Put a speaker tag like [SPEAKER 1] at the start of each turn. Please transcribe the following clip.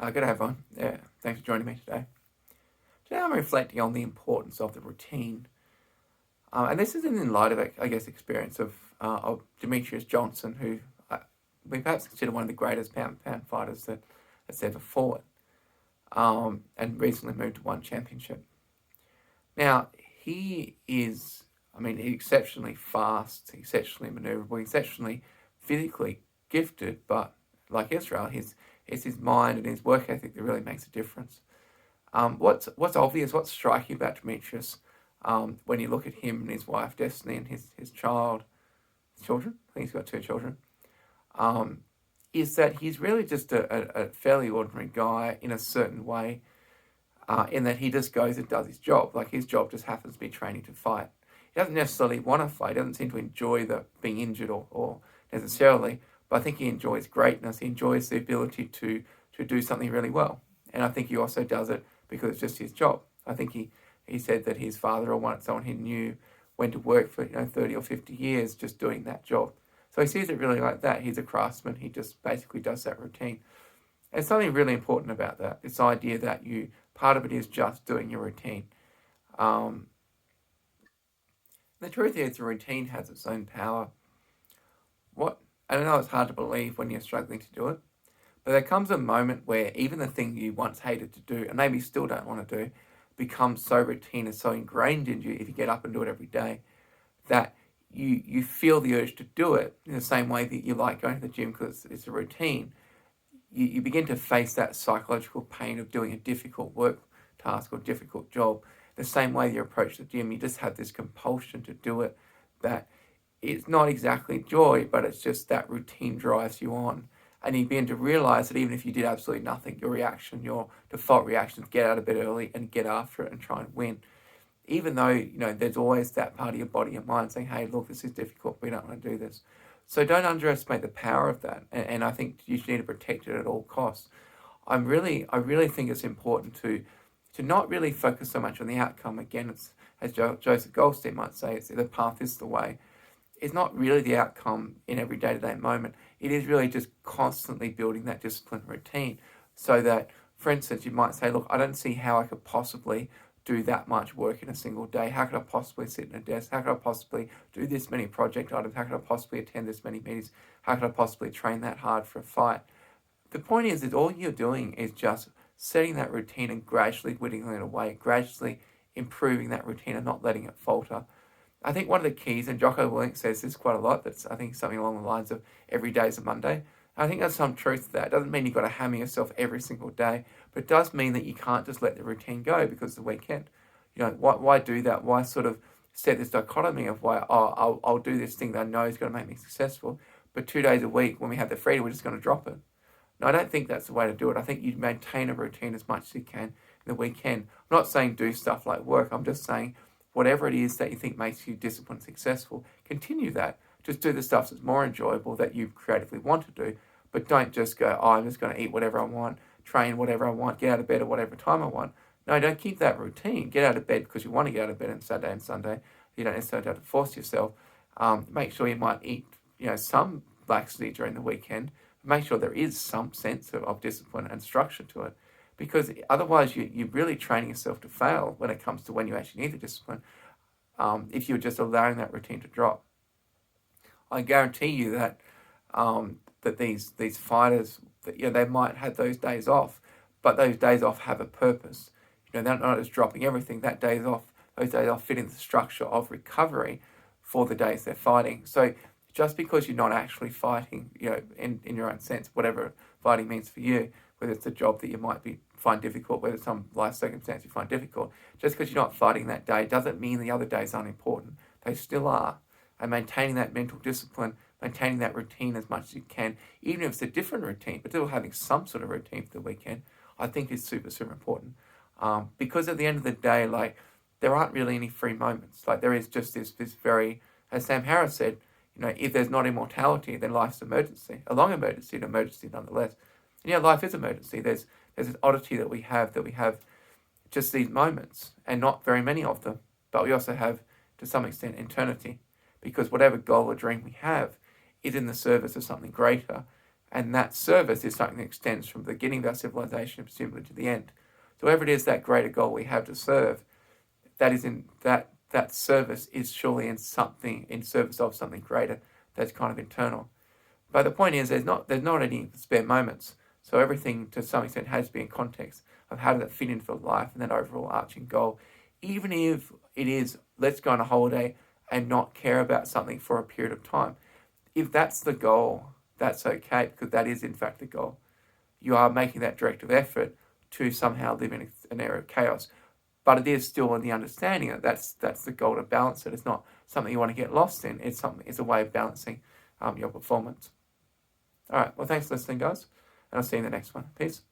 [SPEAKER 1] Good day, everyone. Yeah, thanks for joining me today. Today I'm reflecting on the importance of the routine. And this is in light of, I guess, experience of Demetrious Johnson, who we perhaps consider one of the greatest pound fighters that's ever fought, and recently moved to one championship. Now, he is, exceptionally fast, exceptionally maneuverable, exceptionally physically gifted, but like Israel, it's his mind and his work ethic that really makes a difference. What's obvious, what's striking about Demetrius, when you look at him and his wife Destiny and his children, I think he's got two children, is that he's really just a fairly ordinary guy in a certain way, in that he just goes and does his job. Like, his job just happens to be training to fight. He doesn't necessarily want to fight. He doesn't seem to enjoy the being injured or necessarily, but I think he enjoys greatness. He enjoys the ability to do something really well. And I think he also does it because it's just his job. I think he said that his father or someone he knew went to work for 30 or 50 years just doing that job. So he sees it really like that. He's a craftsman. He just basically does that routine. There's something really important about that. This idea that part of it is just doing your routine. Um, the truth is, the routine has its own power. What I know it's hard to believe when you're struggling to do it, but there comes a moment where even the thing you once hated to do, and maybe still don't want to do, becomes so routine and so ingrained in you if you get up and do it every day, that you feel the urge to do it in the same way that you like going to the gym because it's a routine. You begin to face that psychological pain of doing a difficult work task or difficult job. The same way you approach the gym, you just have this compulsion to do it, that it's not exactly joy, but it's just that routine drives you on. And you begin to realize that even if you did absolutely nothing, your default reaction is get out of bed early and get after it and try and win. Even though, there's always that part of your body and mind saying, hey, look, this is difficult, we don't want to do this. So don't underestimate the power of that. And I think you need to protect it at all costs. I really think it's important to not really focus so much on the outcome. Again, it's, as Joseph Goldstein might say, it's the path is the way. It's not really the outcome in every day-to-day moment. It is really just constantly building that discipline routine, so that, for instance, you might say, look, I don't see how I could possibly do that much work in a single day. How could I possibly sit in a desk? How could I possibly do this many project items? How could I possibly attend this many meetings? How could I possibly train that hard for a fight? The point is that all you're doing is just setting that routine and gradually whittling it away, gradually improving that routine and not letting it falter. I think one of the keys, and Jocko says this quite a lot, that's, I think, something along the lines of every day is a Monday. I think there's some truth to that. It doesn't mean you've got to hammer yourself every single day, but it does mean that you can't just let the routine go because it's the weekend. Why do that? Why sort of set this dichotomy of why, I'll do this thing that I know is going to make me successful, but 2 days a week when we have the freedom, we're just going to drop it. No, I don't think that's the way to do it. I think you maintain a routine as much as you can in the weekend. I'm not saying do stuff like work. I'm just saying whatever it is that you think makes you disciplined and successful, continue that. Just do the stuff that's more enjoyable that you creatively want to do, but don't just go, I'm just going to eat whatever I want, train whatever I want, get out of bed at whatever time I want. No, don't keep that routine. Get out of bed because you want to get out of bed on Saturday and Sunday. You don't necessarily have to force yourself. Make sure you might eat, some laxity during the weekend. Make sure there is some sense of discipline and structure to it, because otherwise you're really training yourself to fail when it comes to when you actually need the discipline, if you're just allowing that routine to drop. I guarantee you that that these fighters, that, they might have those days off, but those days off have a purpose. They're not just dropping everything. Those days off fit in the structure of recovery for the days they're fighting. So just because you're not actually fighting, in your own sense, whatever fighting means for you, whether it's a job that you might find difficult, whether it's some life circumstance you find difficult, just because you're not fighting that day doesn't mean the other days aren't important. They still are. And maintaining that mental discipline, maintaining that routine as much as you can, even if it's a different routine, but still having some sort of routine for the weekend, I think is super, super important. Because at the end of the day, like, there aren't really any free moments. Like, there is just this very, as Sam Harris said, if there's not immortality, then life's an emergency. A long emergency, an emergency nonetheless. And life is an emergency. There's this oddity that we have just these moments, and not very many of them. But we also have, to some extent, eternity, because whatever goal or dream we have is in the service of something greater. And that service is something that extends from the beginning of our civilization presumably to the end. So whatever it is, that greater goal we have to serve, that is in that service is surely in service of something greater that's kind of internal. But the point is, there's not any spare moments. So everything to some extent has to be in context of how does that fit into life and that overall arching goal. Even if it is, let's go on a holiday and not care about something for a period of time. If that's the goal, that's okay, because that is in fact the goal. You are making that directive effort to somehow live in an area of chaos. But it is still in the understanding that that's the goal to balance it. It's not something you want to get lost in. It's a way of balancing your performance. All right. Well, thanks for listening, guys. And I'll see you in the next one. Peace.